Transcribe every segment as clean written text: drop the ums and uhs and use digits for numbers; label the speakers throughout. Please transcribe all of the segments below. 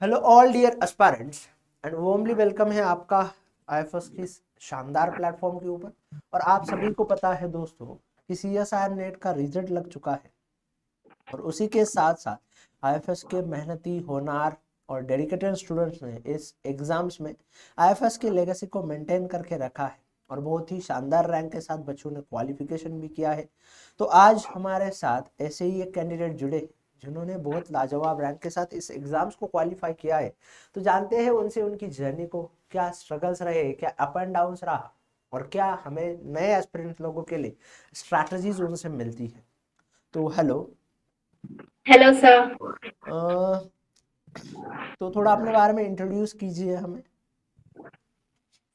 Speaker 1: Hello all dear aspirants and warmly welcome है आपका IFS की इस शानदार प्लेटफॉर्म के ऊपर। और आप सभी को पता है दोस्तों कि सीएसआईआर नेट का रिजल्ट लग चुका है और उसी के साथ साथ आईएफएस के मेहनती होनार और डेडिकेटेड स्टूडेंट्स ने इस एग्जाम्स में आईएफएस की लेगेसी को मेंटेन करके रखा है और बहुत ही शानदार रैंक के साथ बच्चों ने क्वालिफिकेशन भी किया है। तो आज हमारे साथ ऐसे ही एक कैंडिडेट जुड़े जिन्होंने बहुत लाजवाब रैंक के साथ इस एग्जाम्स को क्वालिफाई किया है। तो जानते हैं उनसे उनकी जर्नी को, क्या स्ट्रगल्स रहे, क्या अप एंड डाउन रहा और क्या हमें नए एस्पिरेंट लोगों के लिए स्ट्रैटेजीज उनसे मिलती है। तो हेलो।
Speaker 2: Hello sir.
Speaker 1: तो थोड़ा अपने बारे में इंट्रोड्यूस कीजिए हमें।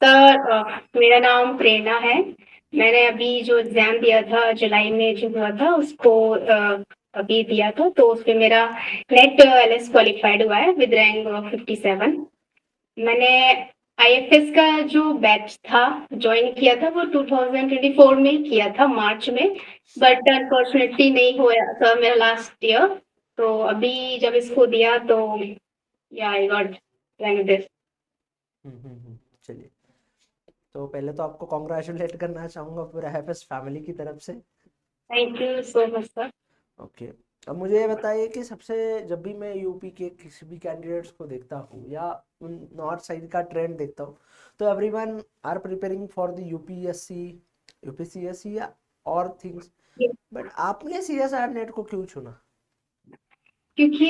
Speaker 2: सर मेरा नाम प्रेरणा है। मैंने अभी जो एग्जाम दिया था जुलाई में जो हुआ था उसको अभी दिया था, तो उसमें मेरा नेट एलएस क्वालिफाइड हुआ है विद रैंक 57। मैंने आईएफएस का जो बैच था ज्वाइन किया था वो 2024 में ही किया था, मार्च में। बट अनफॉर्चुनेटली नहीं हुआ था मेरा लास्ट ईयर। तो अभी जब इसको दिया तो या आई गॉट रैंक दिस।
Speaker 1: चलिए, तो पहले तो आपको कॉन्ग्रेचुलेट करना चाहूँगा पूरा एफएस फैमिली की तरफ से।
Speaker 2: Thank you so much sir.
Speaker 1: Okay. अब मुझे ये बताइए कि सबसे जब भी मैं यूपी के किसी भी कैंडिडेट्स को देखता हूँ या उन नॉर्थ साइड का ट्रेंड देखता हूँ, तो everyone are preparing for the UPSC, UPCSC या और थिंग्स। बट आपने सीएसआर नेट को क्यों चुना?
Speaker 2: क्योंकि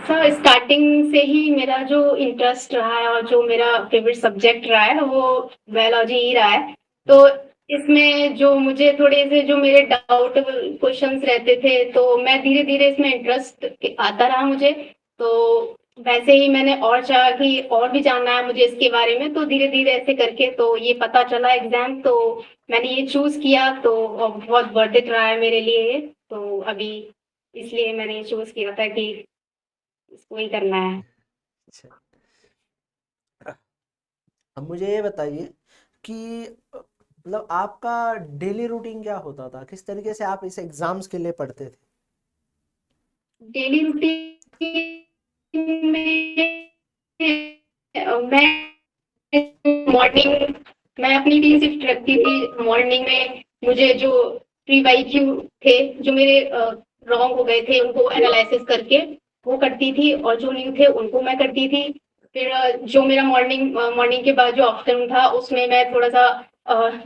Speaker 2: सर स्टार्टिंग से ही मेरा जो इंटरेस्ट रहा है और जो मेरा फेवरेट सब्जेक्ट रहा है वो बायोलॉजी ही रहा है। तो इसमें जो मुझे थोड़े से जो मेरे डाउट क्वेश्चंस रहते थे, तो मैं धीरे धीरे इसमें इंटरेस्ट आता रहा मुझे। तो वैसे ही मैंने और चाहा कि और भी जानना है मुझे इसके बारे में, तो धीरे धीरे ऐसे करके तो ये पता चला एग्जाम, तो मैंने ये चूज किया। तो बहुत वर्थ इट रहा है मेरे लिए ये। तो अभी इसलिए मैंने ये चूज किया था कि इसको ही करना है।
Speaker 1: अच्छा, अब मुझे ये बताइए कि मतलब आपका डेली रूटीन क्या होता था, किस तरीके से आप इस एग्जाम्स के लिए पढ़ते थे?
Speaker 2: डेली रूटीन में मैं मॉर्निंग मैं अपनी टीम शिफ्ट रखती थी। मॉर्निंग में मुझे जो प्री वाई क्यू थे, जो मेरे रॉन्ग हो गए थे, उनको एनालिसिस करके वो करती थी, और जो न्यू थे उनको मैं करती थी। फिर जो मेरा मॉर्निंग मॉर्निंग के बाद जो आफ्टरनून था उसमें मैं थोड़ा सा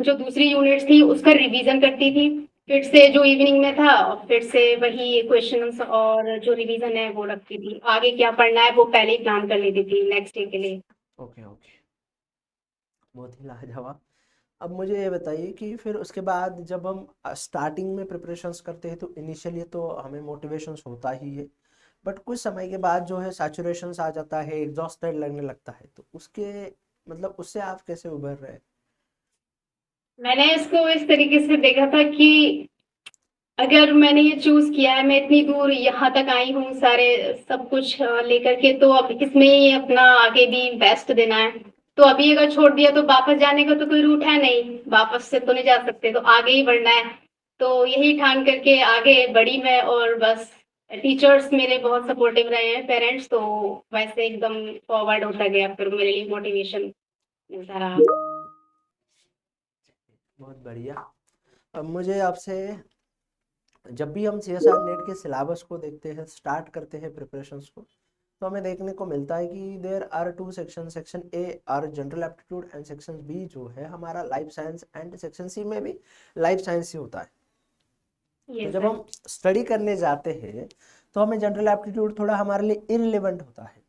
Speaker 2: जो दूसरी यूनिट्स थी उसका रिवीजन करती थी। फिर से जो इवनिंग में था, फिर से वही क्वेश्चंस और जो रिवीजन है वो रखती थी। आगे क्या पढ़ना है वो पहले ही प्लान कर लेती थी नेक्स्ट डे के लिए।
Speaker 1: ओके ओके, बहुत ही लाजवाब। अब मुझे ये बताइए कि फिर उसके बाद जब हम स्टार्टिंग में प्रिपरेशंस करते हैं तो इनिशियली तो हमें मोटिवेशंस होता ही है, बट कुछ समय के बाद जो है सैचुरेशंस आ जाता है, एग्जॉस्टेड लगने लगता है, तो उसके मतलब उससे आप कैसे उभर रहे हैं?
Speaker 2: मैंने इसको इस तरीके से देखा था कि अगर मैंने ये चूज किया है, मैं इतनी दूर यहाँ तक आई हूँ सारे सब कुछ लेकर के, तो अब इसमें ही अपना आगे भी बेस्ट देना है। तो अभी अगर छोड़ दिया तो वापस जाने का तो कोई रूट है नहीं, वापस से तो नहीं जा सकते, तो आगे ही बढ़ना है। तो यही ठान करके आगे बढ़ी मैं, और बस टीचर्स मेरे बहुत सपोर्टिव रहे हैं, पेरेंट्स, तो वैसे एकदम फॉरवर्ड होता गया, फिर मेरे लिए मोटिवेशन मिलता रहा।
Speaker 1: बहुत बढ़िया। अब मुझे आपसे, जब भी हम सीएसआर नेट के सिलेबस को देखते हैं, स्टार्ट करते हैं प्रिपरेशंस को, तो हमें देखने को मिलता है कि there are two section, section A are general aptitude and section B जो है हमारा life science, and section C में भी लाइफ साइंस ही होता है। तो
Speaker 2: ये
Speaker 1: जब
Speaker 2: सर।
Speaker 1: हम स्टडी करने जाते हैं तो हमें जनरल एप्टीट्यूड थोड़ा हमारे लिए इररिलेवेंट होता है।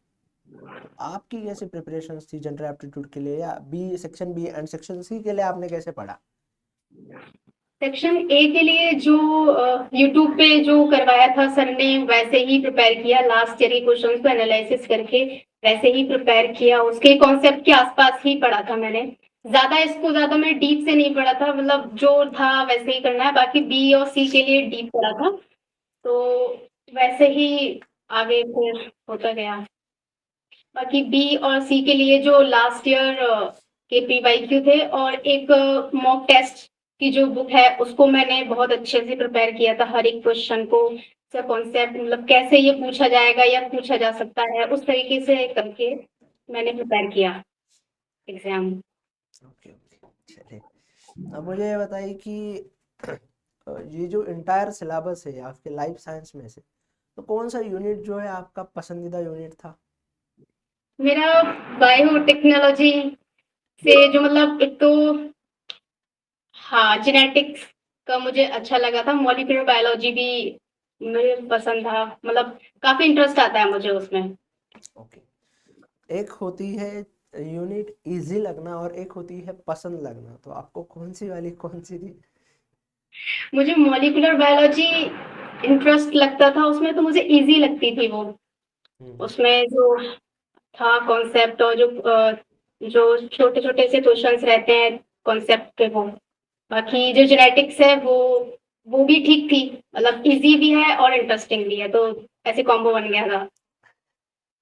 Speaker 1: तो आपकी कैसे प्रिपरेशंस थी जनरल एप्टीट्यूड के लिए, या B section B and section C के लिए आपने कैसे पढ़ा?
Speaker 2: सेक्शन ए के लिए जो यूट्यूब पे जो करवाया था सर ने, वैसे ही प्रिपेयर किया, लास्ट ईयर के क्वेश्चंस को एनालिसिस करके वैसे ही प्रिपेयर किया, उसके कॉन्सेप्ट के आसपास ही पढ़ा था मैंने। ज्यादा मैं डीप से नहीं पढ़ा था, मतलब जो था वैसे ही करना है। बाकी बी और सी के लिए डीप पढ़ा था, तो वैसे ही आगे फिर होता गया। बाकी बी और सी के लिए जो लास्ट ईयर के पीवाईक्यू थे, और एक मॉक टेस्ट की जो बुक है उसको मैंने बहुत अच्छे से प्रिपेयर किया था, हर एक क्वेश्चन को सा कॉन्सेप्ट, मतलब कैसे ये पूछा जाएगा या पूछा जा सकता है, उस तरीके से करके मैंने प्रिपेयर किया एग्जाम।
Speaker 1: ओके ओके, चलिए। अब मुझे ये बताइए कि ये जो इंटायर सिलेबस है आपके लाइफ साइंस में से, तो कौन सा यूनिट जो है आपका पसंदीदा यूनिट था?
Speaker 2: मेरा बायोटेक्नोलॉजी से जो मतलब एक तो हाँ जेनेटिक्स का मुझे अच्छा लगा था, मॉलिक्यूलर बायोलॉजी भी मुझे पसंद था, मतलब काफी इंटरेस्ट आता है मुझे उसमें।
Speaker 1: ओके। एक होती है यूनिट इजी लगना और एक होती है पसंद लगना, तो आपको कौन सी वाली कौन सी थी?
Speaker 2: मुझे मॉलिक्यूलर बायोलॉजी इंटरेस्ट लगता था उसमें, तो मुझे इजी लगती थी वो।
Speaker 1: हम्म।
Speaker 2: उसमें जो था कॉन्सेप्ट और जो छोटे छोटे से क्वेश्चंस रहते हैं कॉन्सेप्ट पे, वो बाकी जो जेनेटिक्स है वो भी ठीक थी, मतलब इजी भी है और इंटरेस्टिंग भी है, तो ऐसे कॉम्बो बन गया था।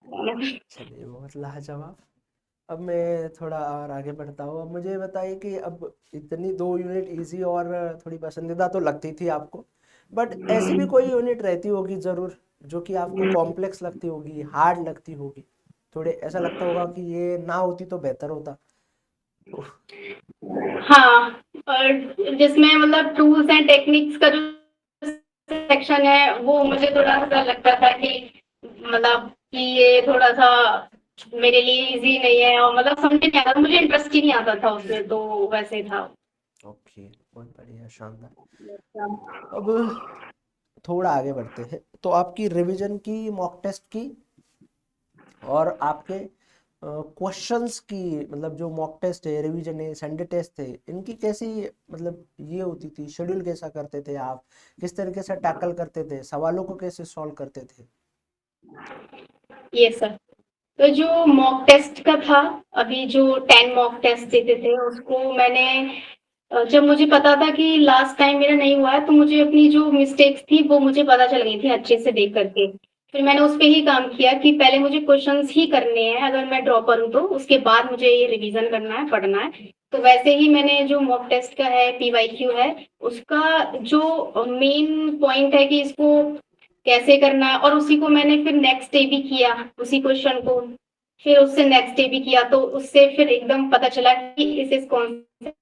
Speaker 1: चलिए, बहुत लाजवाब। अब मैं थोड़ा और आगे बढ़ता हूँ। अब मुझे बताइए कि अब इतनी दो यूनिट इजी और थोड़ी पसंदीदा तो लगती थी आपको, बट ऐसी भी कोई यूनिट रहती होगी ज़रूर जो कि आपको कॉम्प्लेक्स लगती होगी, हार्ड लगती होगी, थोड़े ऐसा लगता होगा कि ये ना होती तो बेहतर होता। तो
Speaker 2: हाँ, और जिसमें मतलब टूल्स एंड टेक्निक्स का जो सेक्शन है वो मुझे थोड़ा सा लगता था कि मतलब कि ये थोड़ा सा मेरे लिए इजी नहीं है, और मतलब समझ नहीं आता, मुझे इंटरेस्ट ही नहीं आता था उसमें, तो वैसे था।
Speaker 1: ओके, बहुत बढ़िया, शानदार। अब थोड़ा आगे बढ़ते हैं, तो आपकी रिवीजन की, मॉक टेस्ट की और आपके क्वेश्चंस की, मतलब जो मॉक टेस्ट है, रिवीजन है, संडे टेस्ट थे, इनकी कैसी मतलब ये होती थी, शेड्यूल कैसा करते थे आप, किस तरीके से टैकल करते थे, सवालों को कैसे सॉल्व करते थे?
Speaker 2: ये सर, तो जो मॉक टेस्ट का था, अभी जो 10 मॉक टेस्ट देते थे उसको मैंने जब मुझे पता था कि लास्ट टाइम मेरा नहीं हुआ है, तो मुझे अपनी जो मिस्टेक्स थी वो मुझे पता चल गई थी अच्छे से देख करके। फिर मैंने उस पे ही काम किया कि पहले मुझे क्वेश्चंस ही करने हैं, अगर मैं ड्रॉ करूँ तो उसके बाद मुझे ये रिवीजन करना है, पढ़ना है। तो वैसे ही मैंने जो मॉक टेस्ट का है, पीवाईक्यू है, उसका जो मेन पॉइंट है कि इसको कैसे करना है, और उसी को मैंने फिर नेक्स्ट डे भी किया, उसी क्वेश्चन को फिर उससे नेक्स्ट डे भी किया, तो उससे फिर एकदम पता चला कि इस कॉन्सेप्ट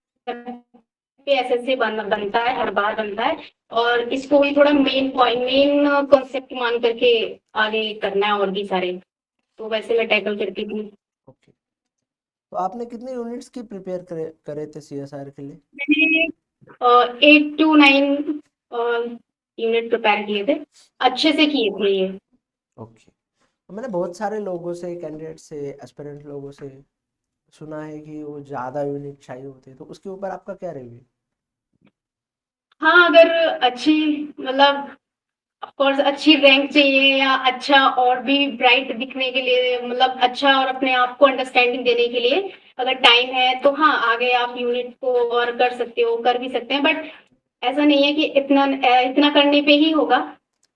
Speaker 2: पे ऐसे ऐसे बनता है, हर बार बनता है, और इसको भी थोड़ा मेन पॉइंट, मेन कॉन्सेप्ट मान करके आगे करना है, और भी सारे, तो वैसे मैं टैकल करती थी।
Speaker 1: ओके। तो आपने कितने यूनिट्स की प्रिपेयर करे करे थे सीएसआर के लिए?
Speaker 2: मैंने 8 to 9 यूनिट प्रिपेयर किए थे, अच्छे से किए थे ये।
Speaker 1: ओके। तो मैंने बहुत सारे लोगों से, कैंडिडेट से, एस्पिरेंट लोगों से सुना है कि वो ज़्यादा यूनिट चाहिए होते हैं, तो उसके ऊपर आपका क्या रिव्यू?
Speaker 2: हाँ, अगर अच्छी मतलब ऑफ कोर्स अच्छी रैंक चाहिए, या अच्छा और भी ब्राइट दिखने के लिए, मतलब अच्छा और अपने आप को अंडरस्टैंडिंग देने के लिए अगर टाइम है, तो हाँ आगे आप यूनिट को और कर सकते हो, कर भी सकते हैं, बट ऐसा नहीं है कि इतना करने पे ही होगा,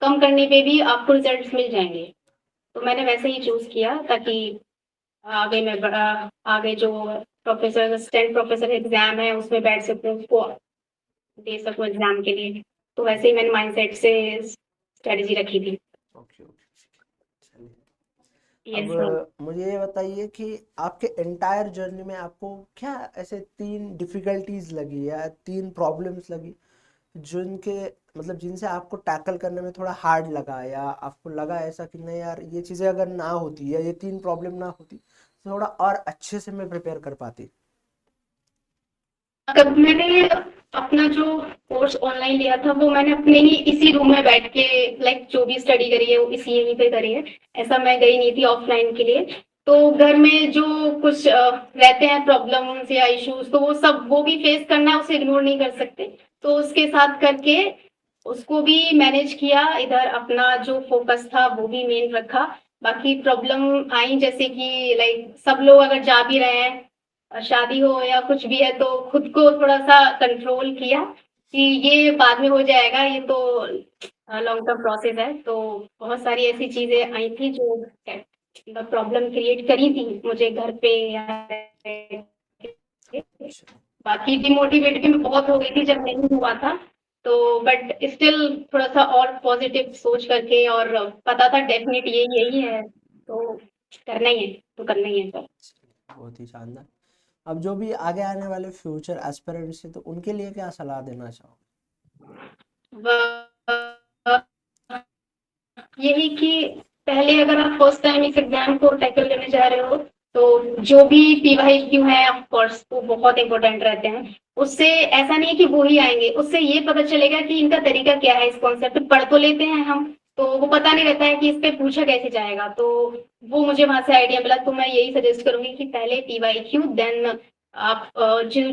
Speaker 2: कम करने पे भी आपको रिजल्ट्स मिल जाएंगे। तो मैंने वैसे ही चूज किया ताकि आगे जो प्रोफेसर, असिस्टेंट प्रोफेसर एग्जाम है उसमें बैठ सकूं, उसको दे सकूं एग्जाम के लिए। तो वैसे ही मैंने माइंडसेट से स्ट्रेटजी रखी थी।
Speaker 1: ओके ओके, चलिए। अब
Speaker 2: यस सर।
Speaker 1: मुझे ये बताइए कि आपके एंटायर जर्नी में आपको क्या ऐसे तीन डिफिकल्टीज लगी या तीन प्रॉब्लम्स लगी जिनके, मतलब जिनसे आपको टैकल करने में थोड़ा हार्ड लगा, या आपको लगा ऐसा कि नहीं यार, ये चीज़ें अगर ना होती या ये तीन प्रॉब्लम ना होती तो थोड़ा और अच्छे से मैं प्रिपेयर कर पाती?
Speaker 2: कब मैंने अपना जो कोर्स ऑनलाइन लिया था वो मैंने अपने ही इसी रूम में बैठ के, लाइक जो भी स्टडी करी है वो इसी यहीं पे करी है, ऐसा मैं गई नहीं थी ऑफलाइन के लिए। तो घर में जो कुछ रहते हैं प्रॉब्लम्स या इश्यूज, तो वो सब वो भी फेस करना है, उसे इग्नोर नहीं कर सकते, तो उसके साथ करके उसको भी मैनेज किया, इधर अपना जो फोकस था वो भी मेन रखा। बाकी प्रॉब्लम आई जैसे कि लाइक सब लोग अगर जा भी रहे हैं, शादी हो या कुछ भी है, तो खुद को थोड़ा सा कंट्रोल किया कि ये बाद में हो जाएगा, ये तो लॉन्ग टर्म प्रोसेस है। तो बहुत सारी ऐसी चीजें आई थी जो प्रॉब्लम क्रिएट करी थी मुझे घर पे या
Speaker 1: अच्छा।
Speaker 2: बाकी डिमोटिवेट भी मैं बहुत हो गई थी जब नहीं हुआ था, तो बट स्टिल थोड़ा सा और पॉजिटिव सोच करके, और पता था डेफिनेट यही है, तो करना ही है, तो करना ही है सर।
Speaker 1: बहुत ही शानदार। अब जो भी आगे आने वाले फ्यूचर एस्पिरेंट्स हैं तो उनके लिए क्या सलाह देना चाहो?
Speaker 2: यही कि पहले अगर आप फर्स्ट टाइम इस एग्जाम को टैकल करने जा रहे हो, तो जो भी पीवाईक्यू है ऑफ कोर्स वो बहुत इंपॉर्टेंट रहते हैं। उससे ऐसा नहीं है कि वो ही आएंगे, उससे ये पता चलेगा कि इनका तरीका क्या है। इस कॉन्सेप्ट पढ़ तो लेते हैं हम, तो वो पता नहीं रहता है कि इस पे पूछा कैसे जाएगा। तो वो मुझे वहां से आइडिया मिला, तो मैं यही सजेस्ट करूंगी कि पहले पीवाईक्यू, देन आप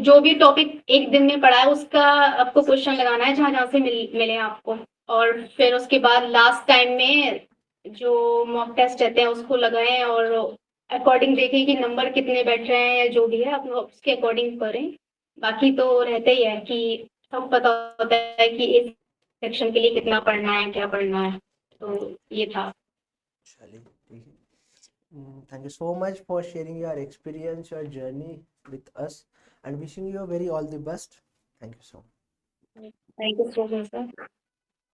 Speaker 2: जो भी टॉपिक एक दिन में पढ़ा है उसका आपको क्वेश्चन लगाना है, जहां जहां से मिले आपको। और फिर उसके बाद लास्ट टाइम में जो मॉक टेस्ट रहते हैं उसको लगाएं, और अकॉर्डिंग देखें कि नंबर कितने बैठ रहे हैं, या जो भी है आप उसके अकॉर्डिंग करें। बाकी तो रहता ही है कि सब पता होता है कि इस सेक्शन के लिए कितना पढ़ना है, क्या पढ़ना है। तो ये था।
Speaker 1: चलिए ठीक है। Thank you so much for sharing your experience, your journey with us and wishing you very all the best. Thank you so much.
Speaker 2: Thank you so much sir.